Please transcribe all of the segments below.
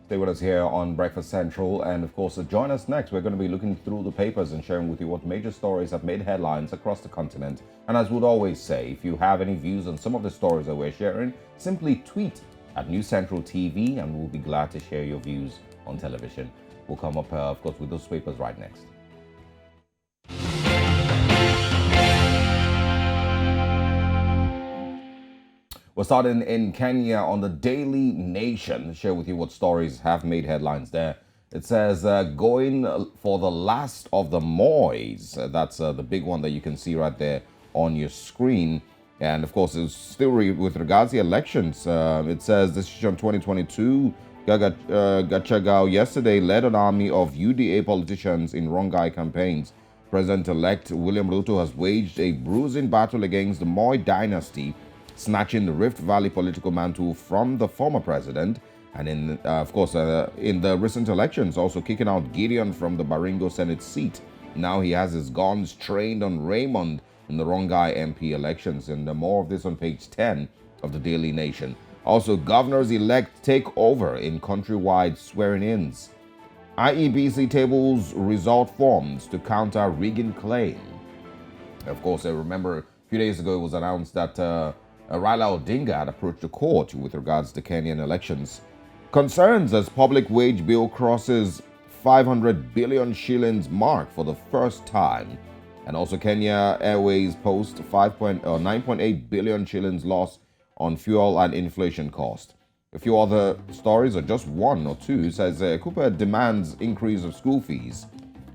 Stay with us here on Breakfast Central, and of course, join us next. We're going to be looking through the papers and sharing with you what major stories have made headlines across the continent. And as we'd always say, if you have any views on some of the stories that we're sharing, simply tweet at News Central TV, and we'll be glad to share your views on television. We'll come up, of course, with those papers right next. We're starting in Kenya on the Daily Nation. Share with you what stories have made headlines there. It says, going for the last of the Mois. That's the big one that you can see right there on your screen. And of course, it's still with regards to the elections. It says, decision 2022, Gachagao yesterday led an army of UDA politicians in Rongai campaigns. President-elect William Ruto has waged a bruising battle against the Moi dynasty, snatching the Rift Valley political mantle from the former president, and in the recent elections, also kicking out Gideon from the Baringo Senate seat. Now he has his guns trained on Raymond in the Rongai MP elections, and more of this on page 10 of the Daily Nation. Also, governors-elect take over in countrywide swearing-ins. IEBC tables result forms to counter rigging claim. Of course, I remember a few days ago it was announced that Raila Odinga had approached the court with regards to Kenyan elections. Concerns as public wage bill crosses 500 billion shillings mark for the first time. And also Kenya Airways post 9.8 billion shillings loss on fuel and inflation cost. A few other stories, or just one or two, says Cooper demands increase of school fees.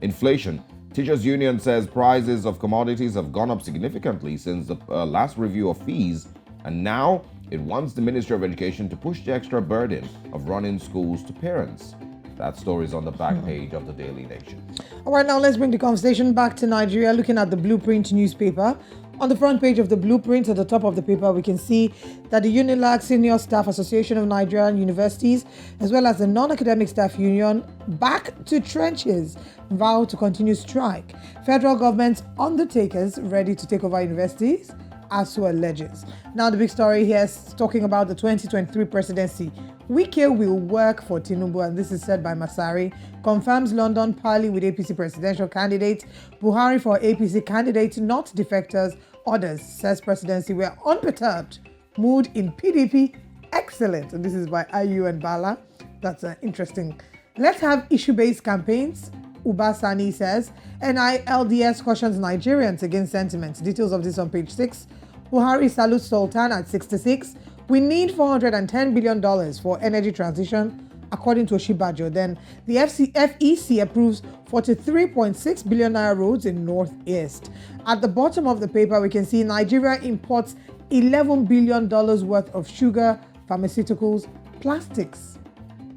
Inflation. Teachers Union says prices of commodities have gone up significantly since the last review of fees, and now it wants the Ministry of Education to push the extra burden of running schools to parents. That story is on the back page of the Daily Nation. All right, now let's bring the conversation back to Nigeria, looking at the Blueprint newspaper. On the front page of the Blueprint, at the top of the paper, we can see that the UNILAG Senior Staff Association of Nigerian Universities, as well as the Non-Academic Staff Union, back to trenches, vow to continue strike. Federal government's undertakers ready to take over universities, ASU alleges. Now, the big story here is talking about the 2023 presidency. Wike will work for Tinubu, and this is said by Masari. Confirms London parley with APC presidential candidate. Buhari for APC candidate, not defectors. Others, says presidency, were unperturbed. Mood in PDP, excellent. And this is by IU and Bala. That's interesting. Let's have issue-based campaigns. Uba Sani says. NILDS cautions Nigerians against sentiment. Details of this on page 6. Buhari salutes Sultan at 66. We need $410 billion for energy transition, according to Oshibajo. Then the FEC approves 43.6 billion naira roads in Northeast. At the bottom of the paper, we can see Nigeria imports $11 billion worth of sugar, pharmaceuticals, plastics,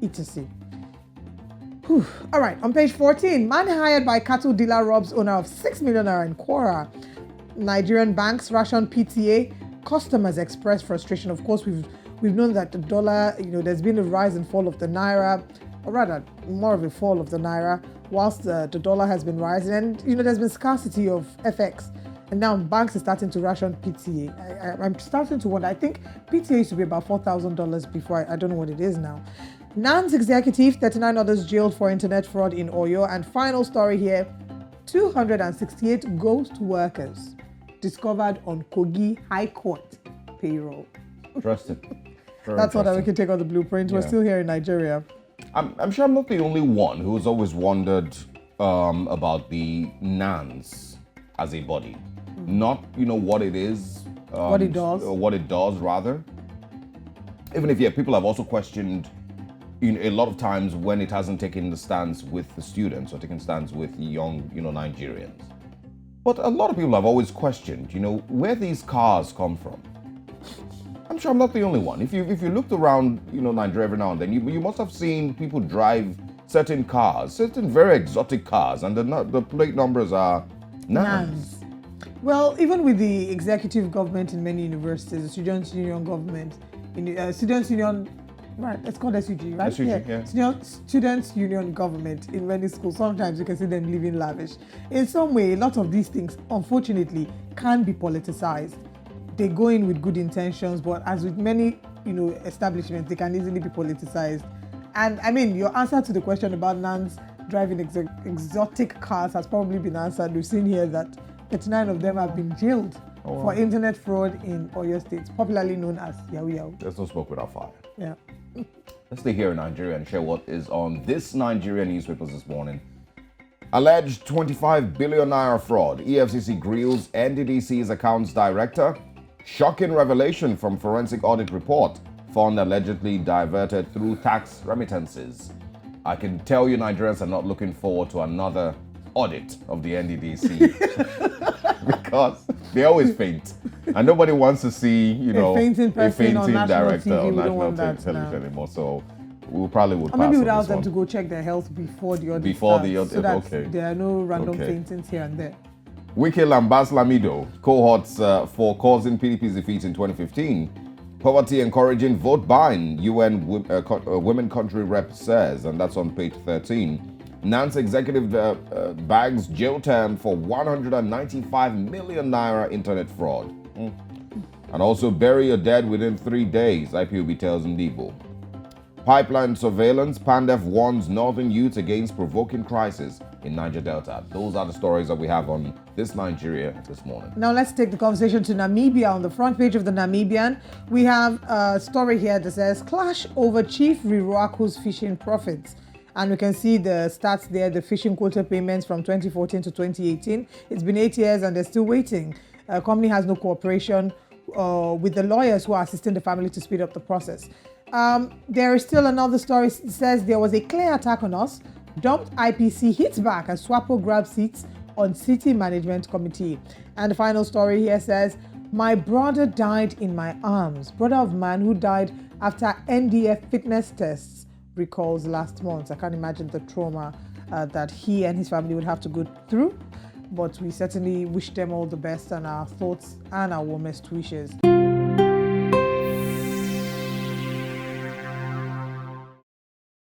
etc. Whew. All right, on page 14, man hired by cattle dealer robs owner of 6 million naira in Kwara. Nigerian banks ration PTA. Customers express frustration. Of course, we've known that the dollar, there's been a rise and fall of the naira, or rather, more of a fall of the naira, whilst the dollar has been rising. And, there's been scarcity of FX. And now banks are starting to ration PTA. I'm starting to wonder. I think PTA used to be about $4,000 before. I don't know what it is now. NAN's executive, 39 others jailed for internet fraud in Oyo. And final story here, 268 ghost workers discovered on Kogi High Court payroll. Interesting. That's all that we can take on the Blueprint. We're still here in Nigeria. I'm sure I'm not the only one who's always wondered about the NANS as a body. Not, what it is. What it does. Or what it does, rather. Even if, people have also questioned a lot of times when it hasn't taken the stance with the students or taken stance with young, Nigerians. But a lot of people have always questioned, where these cars come from. I'm sure I'm not the only one. If you looked around, Nigeria every now and then, you must have seen people drive certain cars, certain very exotic cars, and the plate numbers are NANS. Well, even with the executive government in many universities, the students' union government, students' union, right? It's called SUG, right? SUG, yeah. Students' union government in many schools. Sometimes you can see them living lavish. In some way, a lot of these things, unfortunately, can be politicized. They go in with good intentions, but as with many, establishments, they can easily be politicized And I mean, your answer to the question about Nans driving exotic cars has probably been answered. We've seen here that 39 of them have been jailed for internet fraud in Oyo State, popularly known as Yahoo Yahoo. There's no smoke without fire. Yeah. Let's stay here in Nigeria and share what is on this Nigerian newspapers this morning. Alleged 25 billion naira fraud. EFCC grills NDDC's accounts director. Shocking revelation from forensic audit report. Fund allegedly diverted through tax remittances. I can tell you Nigerians are not looking forward to another audit of the NDDC because they always faint. And nobody wants to see, a fainting person on national director TV. on We don't want national that television anymore. So we probably would Or pass maybe on we'd ask this them one. to go check their health before the audit Before starts, the audit, so that okay. there are no random Okay. faintings here and there. Wike Lambas Lamido, cohorts for causing PDP's defeat in 2015. Poverty encouraging vote buying, UN Women Country Rep says, and that's on page 13. Nance executive bags jail term for 195 million naira internet fraud. And also bury your dead within 3 days, IPOB tells Ndibo. Pipeline surveillance, Pandef warns northern youths against provoking crisis in Niger Delta. Those are the stories that we have on this Nigeria this morning. Now let's take the conversation to Namibia. On the front page of the Namibian, we have a story here that says, clash over Chief Riruaku's fishing profits. And we can see the stats there, the fishing quota payments from 2014 to 2018. It's been 8 years and they're still waiting. Company has no cooperation with the lawyers who are assisting the family to speed up the process. There is still another story. It says there was a clear attack on us. Dumped IPC hits back and SWAPO grabs seats on city management committee. And the final story here says, my brother died in my arms. Brother of man who died after NDF fitness tests recalls last month. I can't imagine the trauma that he and his family would have to go through. But we certainly wish them all the best and our thoughts and our warmest wishes.